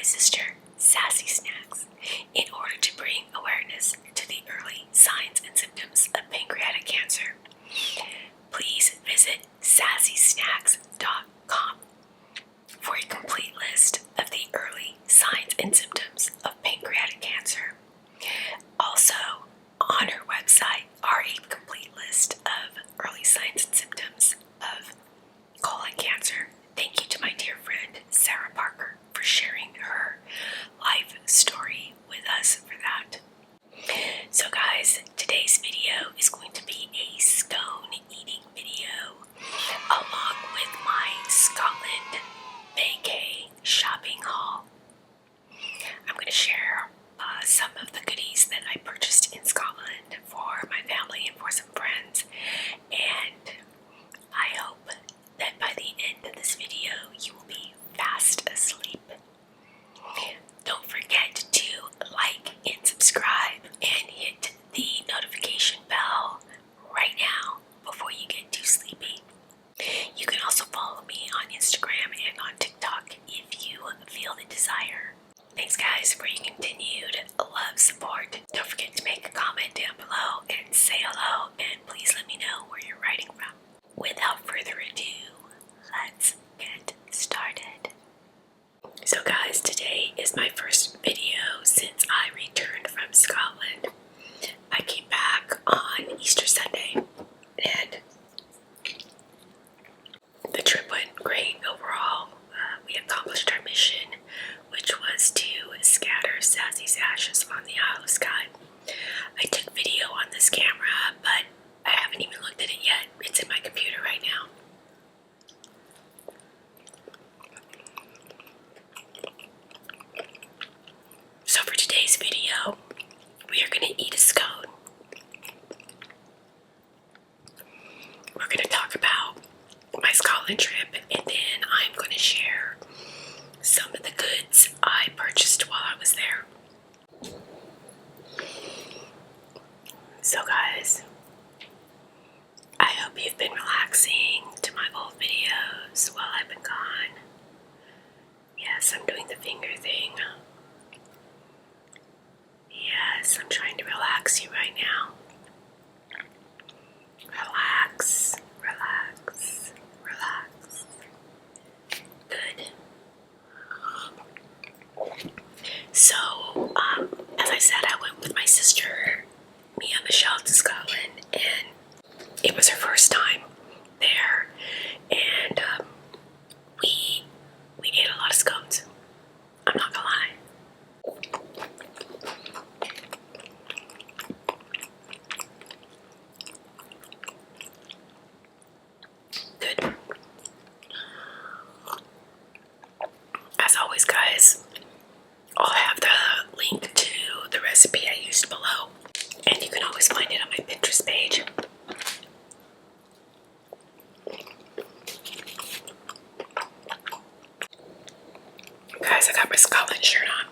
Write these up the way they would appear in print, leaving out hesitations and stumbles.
sister, SissEsnacks, in order to bring awareness to the early signs and symptoms of pancreatic cancer. Please visit SassEsnacks.com for a complete list of the early signs and symptoms of pancreatic cancer. Also, on her website are a complete list of early signs and symptoms of colon cancer. Thank you to my dear friend Sarah Parker for sharing her life story with us for that. So guys, today's video is going to be a scone eating video along with my Scotland vacay shopping haul. I'm going to share some of the goodies that I purchased in Scotland for my family and for some friends, and I hope that by the end of this video you will be fast asleep. Don't forget to like and subscribe and hit the notification bell right now before you get too sleepy. You can also follow me on Instagram and on TikTok if you feel the desire. Thanks guys for your continued love support. Don't forget to make a comment down below and say hello, and please let me know where you're writing from. Without further ado, let's get started. So guys, today is my first video since I returned from Scotland. I came back on Easter Sunday and the trip went great overall. We accomplished our mission, which was to scatter SassE's ashes on the Isle of Skye. I took video on this camera, but I haven't even looked at it yet. It's in my computer right now. So for today's video, we are going to eat a scone. We're going to talk about my Scotland trip, and then I'm going to share some of the goods I purchased while I was there. So guys, I hope you've been relaxing to my old videos while I've been gone. Yes, I'm doing the finger thing. Yes, I'm trying to relax you right now. Relax, relax, relax. Good. So, as I said, I went with my sister, me on the shelf to Scotland, and it was her first time there, and we ate a lot of scones. I'm not gonna lie. Good. As always, guys, I'll have the link to the recipe I used below, and you can always find it on my Pinterest page. Guys, I got my Scotland shirt on.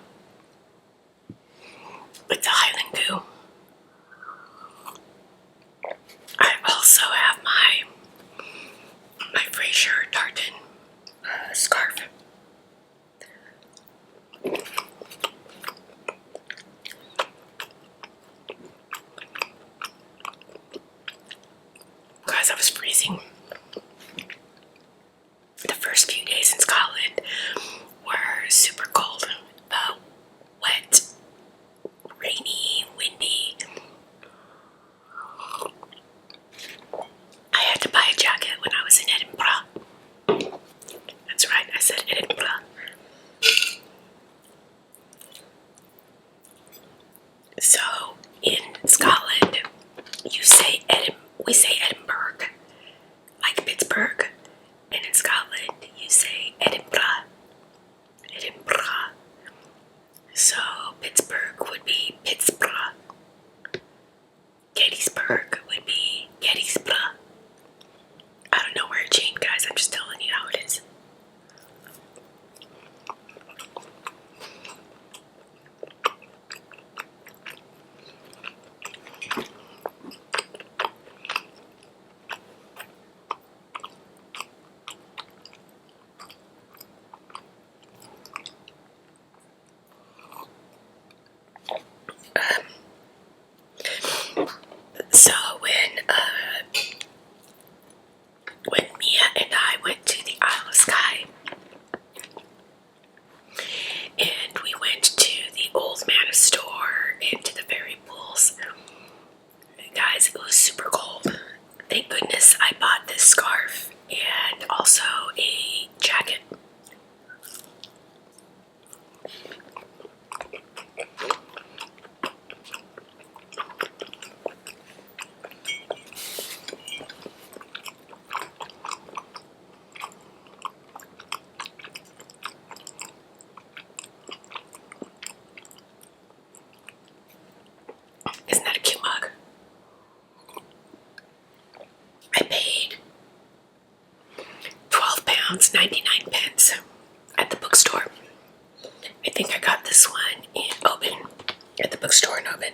It's a Highland goo. I also have my Fraser tartan scarf. Guys, I was freezing. The first few days in Scotland were super cold, wet, rainy, windy. I had to buy a jacket when I was in Edinburgh. That's right, I said Edinburgh. So, in Scotland, we say Edinburgh, like Pittsburgh, and in Scotland, you say Edinburgh, Edinburgh. So, Pittsburgh would be Pittsburgh. Gettysburg would be Gettysburg. I don't know where it changed, guys. I'm just telling you how it is. think I got this one in Oban, at the bookstore in Oban.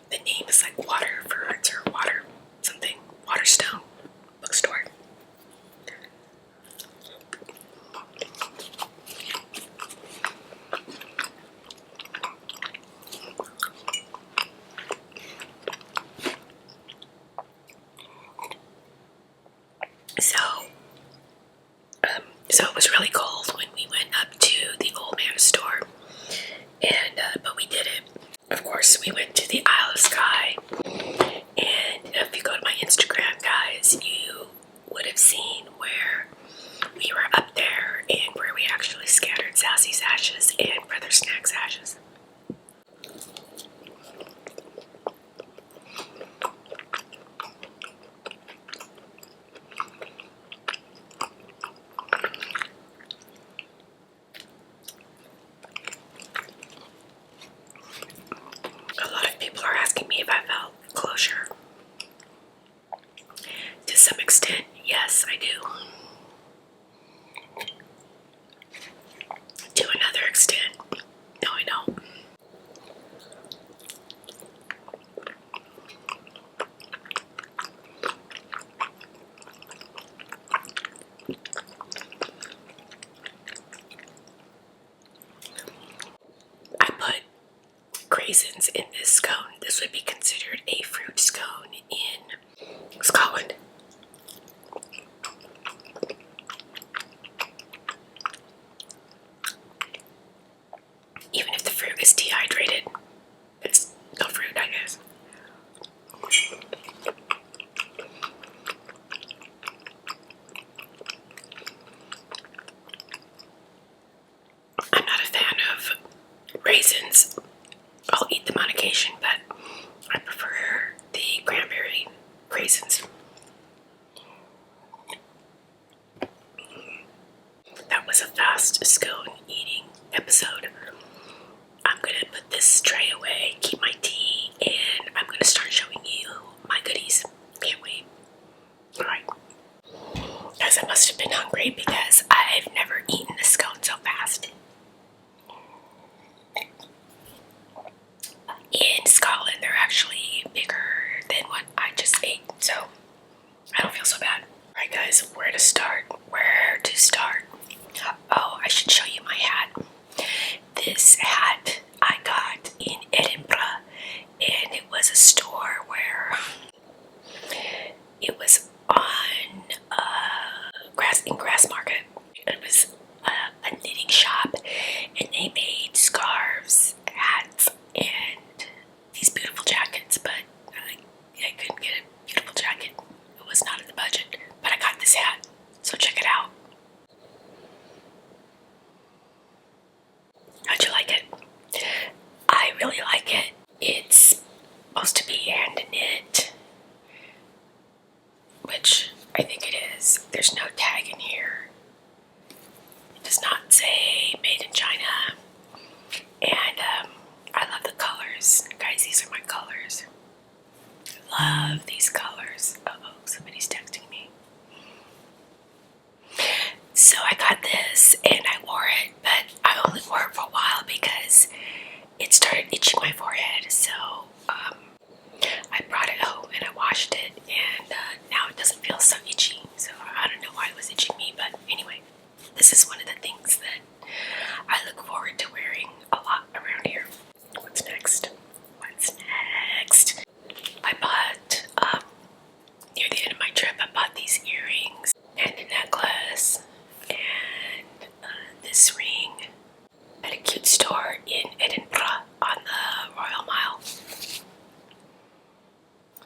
The name is like Waterford or Water something, Waterstone bookstore. So it was really cold when we went up to the old man store, and but we did it. Of course, we went to the Isle of Skye, and if you go to my Instagram, guys, you would have seen where we were up there and where we actually scattered SassE's ashes and Brother Snack's ashes. A lot of people are asking me if I felt closure. To some extent, yes, I do. To another extent, no, I don't. I put raisins in this scone. This would be considered a fruit scone in Scotland. Even if the fruit is dehydrated, it's no fruit, I guess. I'm not a fan of raisins. I'll eat them on occasion, but I prefer the cranberry raisins. That was a fast scone eating episode. I'm gonna put this tray away, keep my tea, and I'm gonna start showing you my goodies. Can't wait. Alright. Guys, I must have been hungry because I've never eaten a scone so fast. In Scotland, they're actually bigger than what I just ate, so I don't feel so bad. Alright guys, where to start? Oh, I should show you my hat. This hat I got in Edinburgh, and it was a store where it was on Grassmarket. It was a knitting shop, and they made scarves, hats, and these beautiful jackets, but I couldn't get a beautiful jacket. It was not in the budget, but I got this hat, so check it out. How'd you like it? I really like it. It's supposed to be hand knit, which I think it is. There's no tag in here. It does not say made in China. And I love the colors. Guys, these are my colors. Love these colors. Uh-oh, somebody's texting me. So I got this and I wore it, but I only wore it for a while because it started itching my forehead. So I brought it home and I washed it, and now it doesn't feel so itchy. So I don't know why it was itching me, but anyway, this is one of the things that I look forward to wearing a lot around here. What's next? I bought, near the end of my trip, I bought these earrings and a necklace and this ring at a cute store in Edinburgh on the Royal Mile.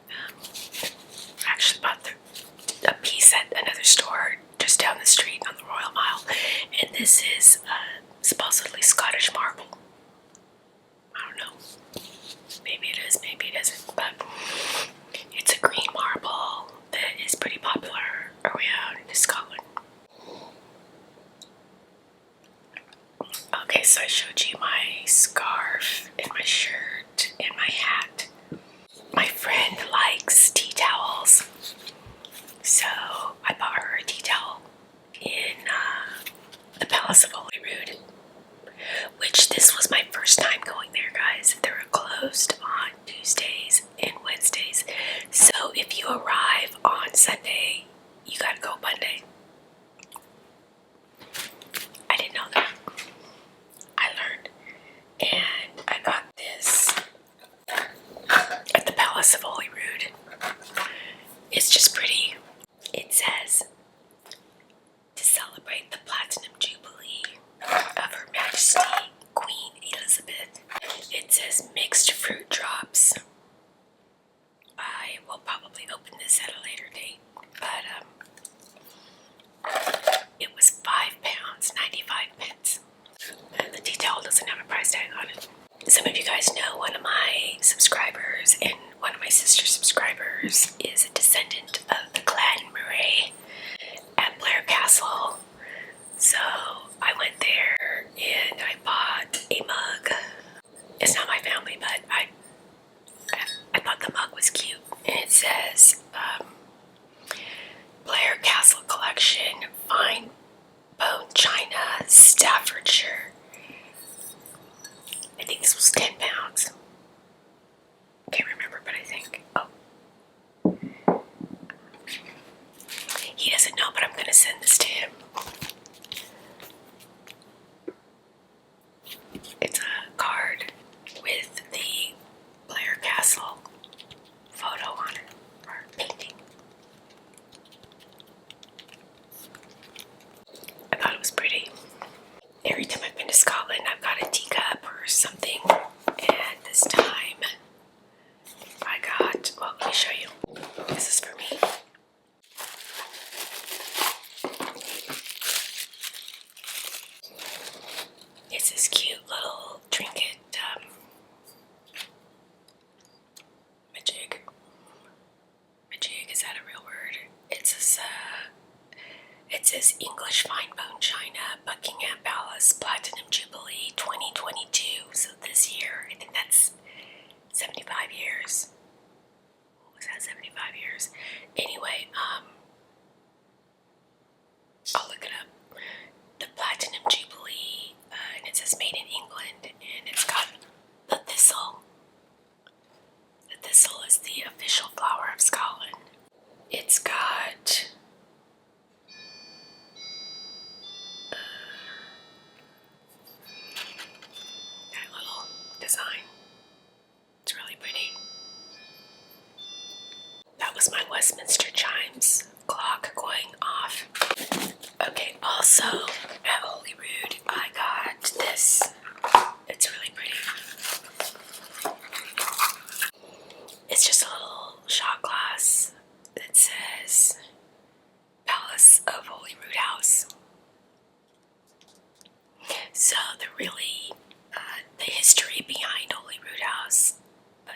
I actually bought a piece at another store just down the street on the Royal Mile, and this is supposedly Scottish marble. I don't know. Maybe it is, maybe it isn't, but it's a green marble that is pretty popular around Scotland. Okay, so I showed you my scarf and my shirt and my hat. My friend likes tea towels, so I bought her a tea towel in the Palace Palace of Holyrood, which this was my first time going there, guys. They're closed on Tuesdays and Wednesdays. So if you arrive on Sunday, you gotta go Monday. I didn't know that. I learned. And I got this at the Palace of Holyrood. It's just pretty. It says, to celebrate the Platinum Jubilee of Her Majesty Queen Elizabeth. It says mixed fruit drops. I will probably open this at a later date, but it was £5.95. And the detail doesn't have a price tag on it. Some of you guys know one of my subscribers and one of my sister subscribers is a descendant of the Clan Murray at Blair Castle. So I went there and I bought a mug. It's not my family, but I thought the mug was cute. And it says Blair Castle Collection, Fine Bone China, Staffordshire. I think this was £10. Can't remember, but I think. Oh. He doesn't know, but I'm going to send this to him. It's a card with the Blair Castle photo on it, or painting. I thought it was pretty. Every time I've been to Scotland, I've got a teacup or something, and this time I got, well, let me show you. This is for me. It's this cute little trinket, majig. Majig, is that a real word? It says English Fine Bone China, Buckingham Palace, Platinum Jubilee 2022. So this year, I think that's 75 years. Was that 75 years? Anyway, I'll look it up. The Platinum Jubilee, and it says made in England, and it's got the thistle. The thistle is the official flower of Scotland. It's got that little design. It's really pretty. That was my Westminster chimes clock going off. Okay, also at Holyrood, I got this. It's really pretty. It's just a little shot glass that says Palace of Holyrood House. So the history behind Holyrood House,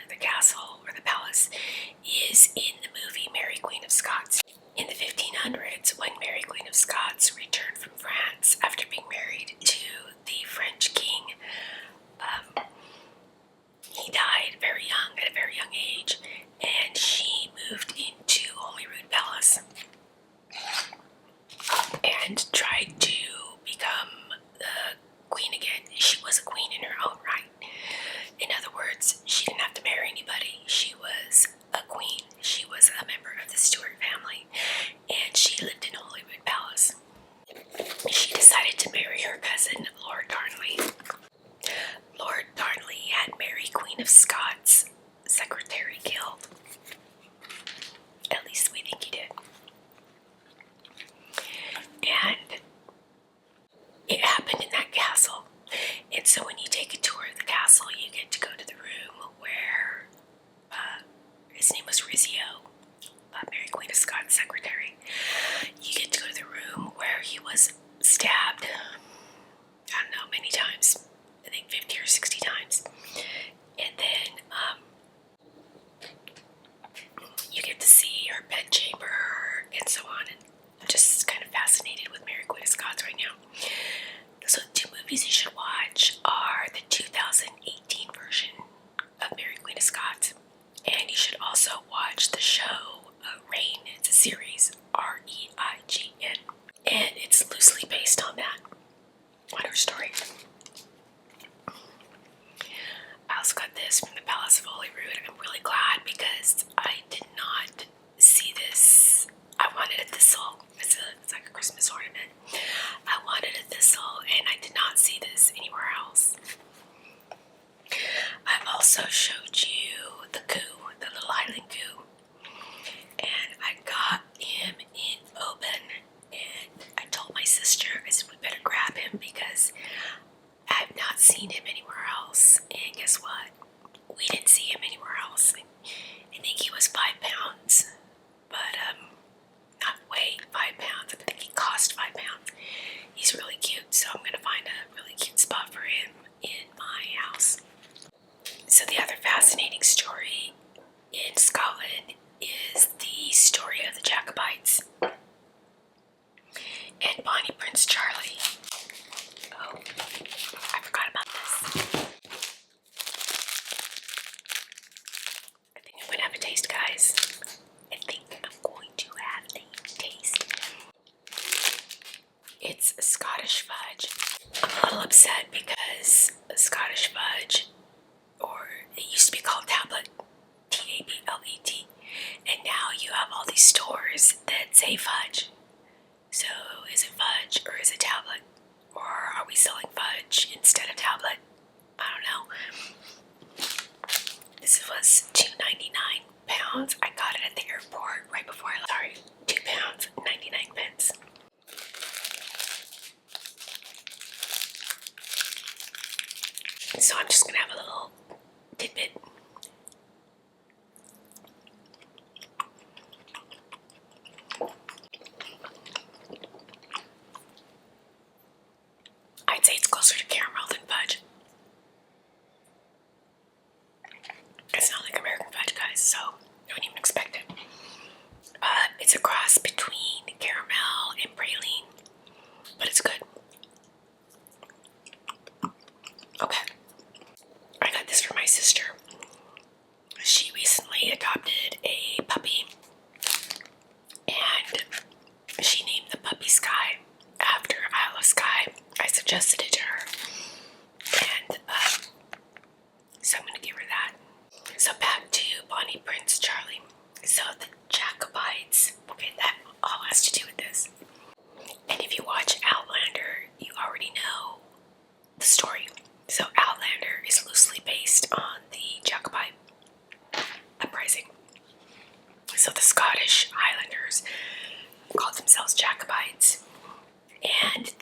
the castle or the palace, is in the movie Mary Queen of Scots. In the 1500s, when Mary Queen of Scots returned from France after being married to the French king, he died very young, at a very young age, and she moved into Holyrood Palace and tried to become the queen again. She was a queen in her own right. In other words, she didn't have to marry anybody. She was a queen. She was a member of the Stuart family, and she lived in Holyrood Palace. She decided to marry her cousin, Lord Darnley. Lord Darnley had Mary Queen of Scots' secretary killed. At least we think he did. And it happened in that castle. And so when you take a tour of the castle, you get to go to the room where his name was Rizzio, Mary Queen of Scots' secretary. You get to go to the room where he was stabbed, I don't know, many times. I think 50 or 60 times. And then you get to see her bedchamber and so on. And I'm just kind of fascinated with Mary Queen of Scots right now. So the two movies you should watch are the 2018 version of Mary Queen of Scots, and you should also watch the show Reign. It's a series, Reign, and it's loosely based on that. him because I've not seen him anywhere else. And guess what? We didn't see him anywhere else. I think he was 5 pounds, but not weighed 5 pounds. I think he cost 5 pounds. He's really cute, so I'm gonna find a really cute spot for him in my house. So the other fascinating story in Scotland is the story of the Jacobites and Bonnie Prince Charlie. Oh, I forgot about this. I think I'm gonna have a taste, guys. I think I'm going to have a taste. It's Scottish fudge. I'm a little upset because Scottish fudge, or it used to be called tablet, Tablet, and now you have all these stores that say fudge. So is it fudge or is it tablet? Or are we selling fudge instead of tablet? I don't know. This was £2.99. I got it at the airport right before I left. Sorry, £2.99. So I'm just gonna have a little tidbit. I'd say it's closer to caramel than fudge. It's not like American fudge, guys, so don't even expect it. It's a cross between caramel and praline, but it's good. Okay. I got this for my sister. She recently adopted a puppy, and she named the puppy Sky after Isle of Skye. I suggested it to her, and so I'm going to give her that. So back to Bonnie Prince Charlie. So the Jacobites, okay, that all has to do with this. And if you watch Outlander, you already know the story. So Outlander is loosely based on the Jacobite uprising. So the Scottish Highlanders called themselves Jacobites, and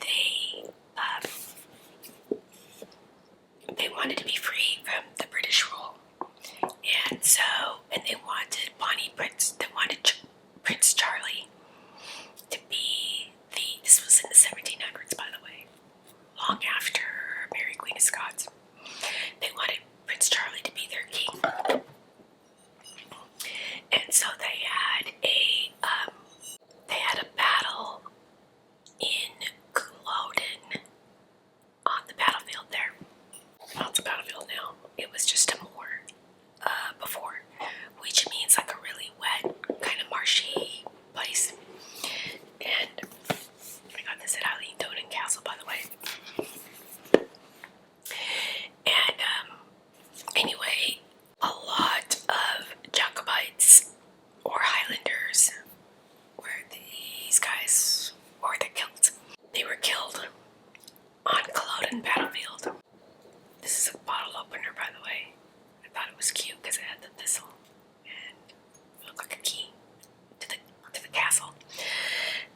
they wanted to be free from the British rule, and they wanted Prince Charlie to be this was in the 1700s, by the way, long after Mary Queen of Scots. They wanted Prince Charlie to be their king, and so they had a battle in Clotted on the battlefield there. Well, it's a battlefield now. It was just a moor before, which means like a really wet, kind of marshy place. And I got this at Outlander Castle, by the way. And anyway, a lot of Jacobites or Highlanders, where these guys wore their kilts, they were killed on Culloden battlefield. This is a bottle opener, by the way. I thought it was cute because it had the thistle and it looked like a key to the castle.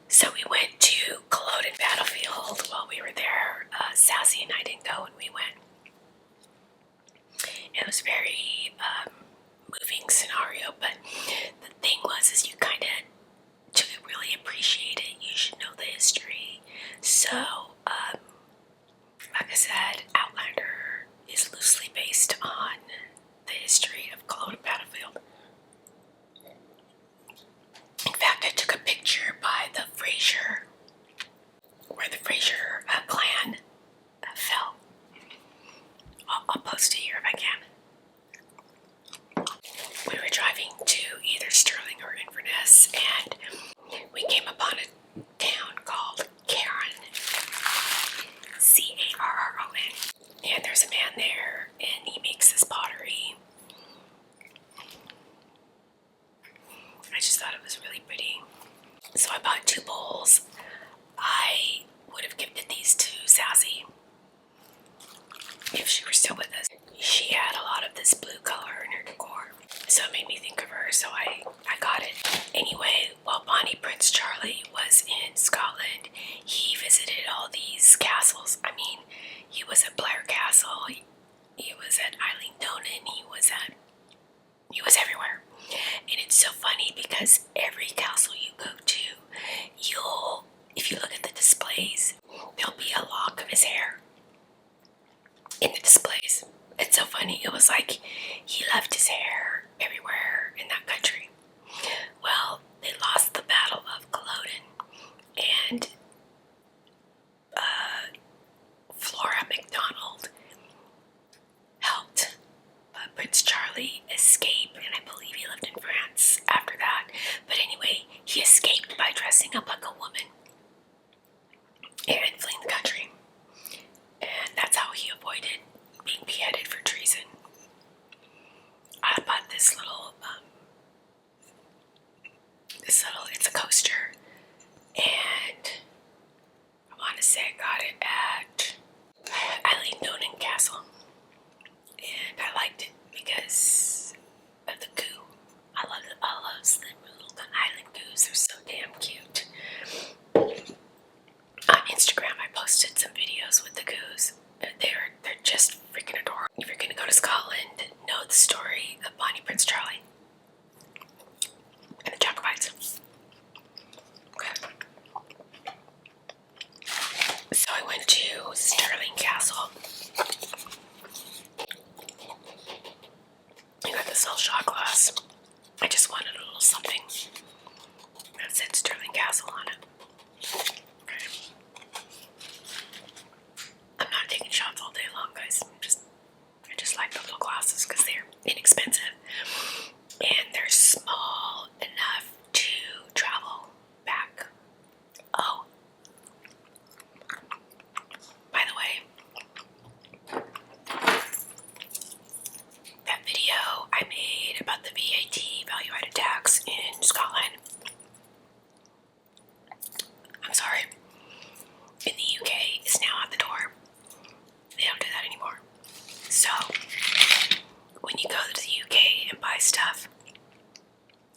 So we went to Culloden battlefield while we were there. Sassy and I didn't go, and we went. It was very moving scenario, but the thing is you kind of, to really appreciate it, you should know the history. So, like I said, Outlander is loosely based on the history of Culloden battlefield. In fact, I took a picture by the Fraser, where the Fraser clan fell. I'll post it here if I can. We were driving to either Stirling or Inverness, and we came upon a town called Carron, Carron, and there's a man there, and he makes this pottery. I just thought it was really pretty. So I bought 2 bowls. I would have gifted these to Sassy if she were still with us. She had a lot of this blue color in her decor, so it made me think of her, so I got it. Anyway, while Bonnie Prince Charlie was in Scotland, he visited all these castles was at Blair Castle. He was at Eileen Donan. He was everywhere. And it's so funny because every castle you go to, if you look at the displays, there'll be a lock of his hair in the displays. It's so funny. It was like he left his hair everywhere in that country. Well, they lost the Battle of Culloden, and Flora MacDonald helped Prince Charlie escape, and I believe he lived in France after that. But anyway, he escaped by dressing up like a woman and fleeing the country. And that's how he avoided being beheaded for treason. I bought this little, it's a coaster, and I want to say I got it at Eileen Donan Castle, and I liked it because of the goo. I love the little island goos. They're so damn cute. On Instagram, I posted some videos with the goos. They're just freaking adorable. If you're gonna go to Scotland, know the story of Bonnie Prince Charlie and the Jacobites. Okay. So I went to Stirling Castle. I got this little shot glass. I just wanted a little something that said Stirling Castle on it. Okay. I'm not taking shots all day long, guys. I just like the little glasses because they're inexpensive and they're small enough to travel back. Oh, by the way, that video I made about the VAT, value added tax, in Scotland, I'm sorry, in the UK, is now at the door. They don't do that anymore. So, when you go to the UK and buy stuff,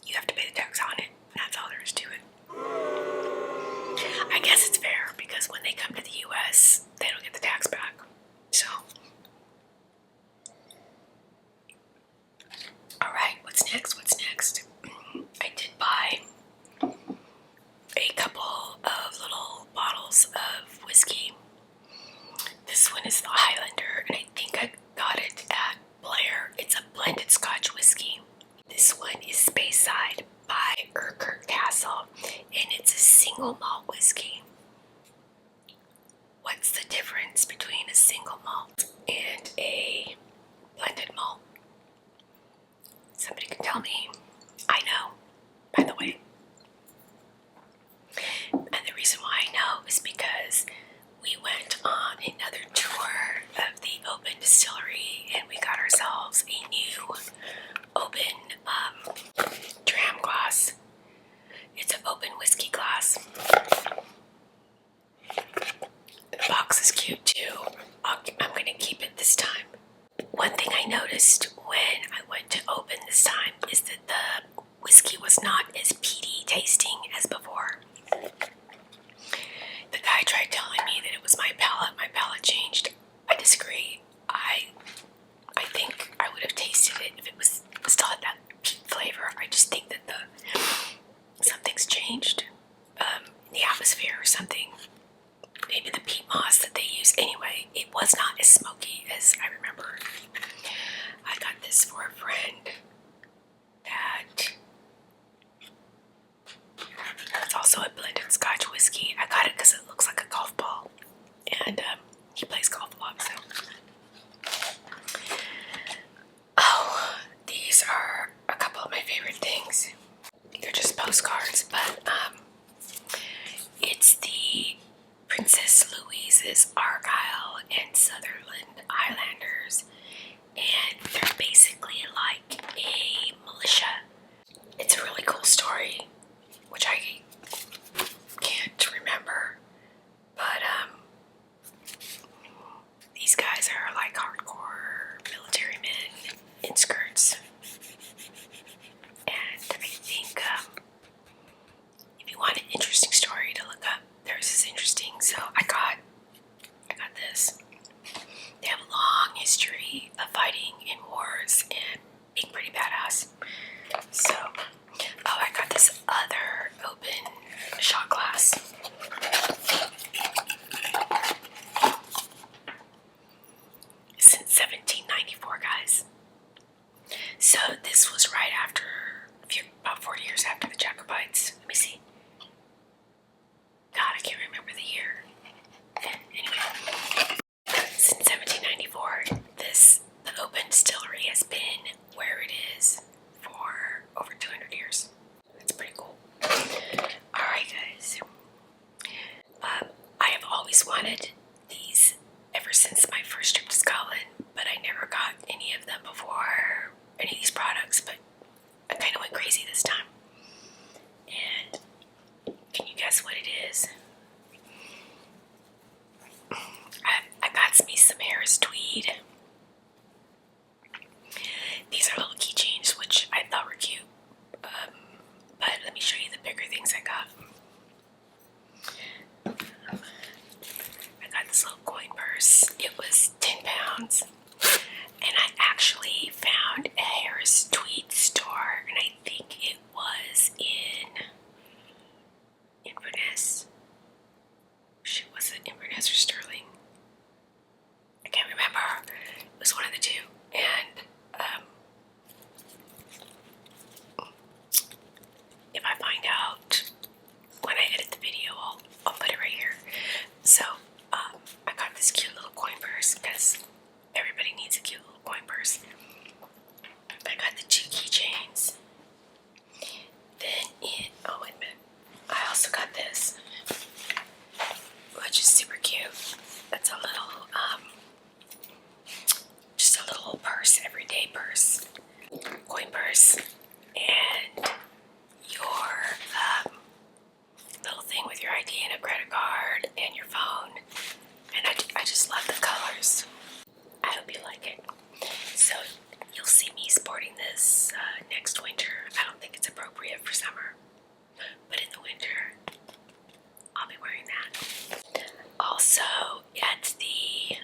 you have to pay the tax on it. That's all there is to it. I guess it's fair because when they come to the US, they don't get the tax back. So, alright, what's next? I did buy a couple of little bottles of whiskey. This one is the Highlander, and I think I got it at Blair. It's a blended Scotch whiskey. This one is Speyside by Urquhart Castle, and it's a single malt whiskey. What's the difference between a single malt and a blended malt? Somebody can tell me. I know, by the way. And the reason why I know is because we went on another tour of the open distillery, and we got ourselves a new open dram glass. It's an open whiskey glass. The box is cute too. I'm going to keep it this time. One thing I noticed when I went to open this time is that the whiskey was not as peaty tasting as before. The guy tried telling me that it was my palate. My palate changed. I disagree. I think I would have tasted it if it was still had that peat flavor. I just think that something's changed in the atmosphere or something. Maybe the peat moss that they use. Anyway, it was not as smoky as I remember. I got this for a friend that it's also a blended Scotch whiskey. I got it because it looks like a golf ball, and he plays golf a lot. So, oh, these are a couple of my favorite things. They're just postcards, but it's the Princess Louise's Argyle and Sutherland Highlanders, and they're basically like a militia. It's a really cool story, which I can't remember, but these guys are like hardcore military men in skirts, and I think if you want an interesting story to look up, theirs is interesting. So I got this. this was right after, about 40 years after the Jacobites. Let me see. God, I can't remember the year. Anyway, since 1794, the open distillery has been where it is for over 200 years. That's pretty cool. Alright guys, I have always wanted these ever since my first trip to Scotland, but I never got any of them before, any of these products, but I kind of went crazy this time. And can you guess what it is? I got me some Harris Tweed. These are little keychains, which I thought were cute. But let me show you the bigger things I got. I got this little coin purse. It was 10 pounds. And I actually found a Harris Tweed store, and I think it was in Inverness. Was it Inverness or Stirling? I can't remember. It was one of the two. And if I find out when I edit the video, I'll put it right here. So I got this cute little coin purse because everybody needs a cute little coin purse. I got the 2 keychains. Then oh wait a minute. I also got this, which is super cute. That's a little just a little purse, everyday purse, coin purse, and your little thing with your ID and a credit card and your phone. And I just love the colors. I hope you like it. So you'll see me sporting this next winter. I don't think it's appropriate for summer, but in the winter I'll be wearing that. Also at the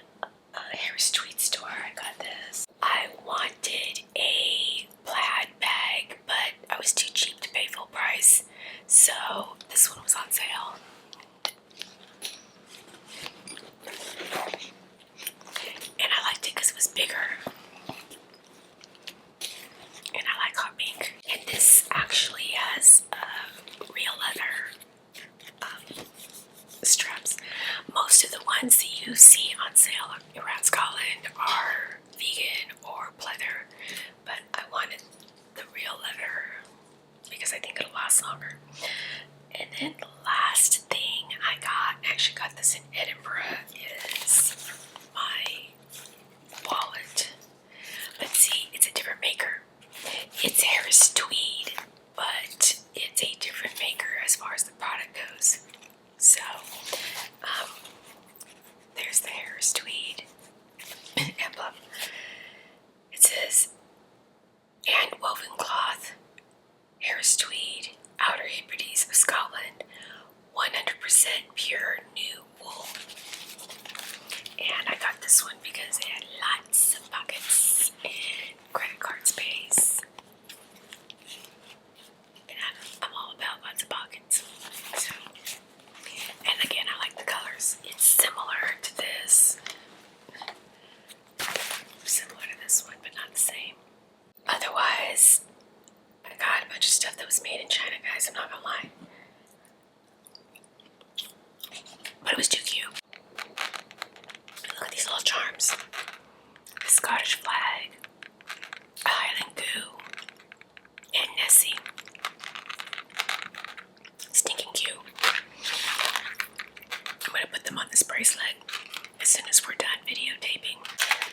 Harris Tweed store, I got this. I wanted a plaid bag, but I was too cheap to pay full price, so this one was on sale. And I liked it because it was bigger. And I like hot pink. And this actually has real leather straps. Most of the ones that you see on sale around Scotland are vegan or pleather, but I wanted the real leather because I think it'll last longer. And then the last thing I actually got this in Edinburgh, is my wallet. But see, it's a different maker. It's Harris Tweed, but it's a different maker as far as the product goes. So, there's the Harris Tweed emblem. It says, hand woven cloth, Harris Tweed, Outer Hebrides of Scotland, 100% pure new wool. And I got this one because it had lots of pockets and credit card space. And I'm all about lots of pockets. So, and again, I like the colors. It's similar to this. Similar to this one, but not the same. Otherwise, I got a bunch of stuff that was made in China, guys. I'm not gonna lie. But it was too cute. Look at these little charms. The Scottish flag, a Highland goo, and Nessie. Stinking cute. I'm gonna put them on this bracelet as soon as we're done videotaping.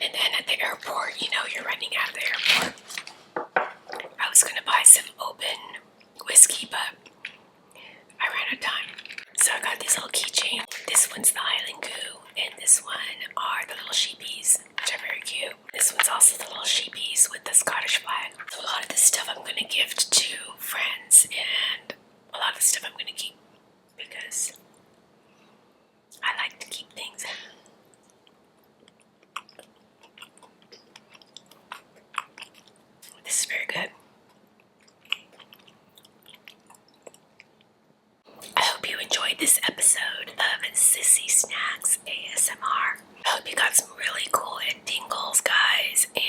And then at the airport, you know you're running out of the airport. I was gonna buy some open whiskey, but I ran out of time. So I got these little keychains. This one's the Highland goo, and this one are the little sheepies, which are very cute. This one's also the little sheepies with the Scottish flag. So a lot of this stuff I'm gonna gift to friends, and a lot of the stuff I'm gonna keep because I like to keep things. This is very good. I hope you enjoyed this episode of SissEsnacks ASMR. I hope you got some really cool head tingles, guys, and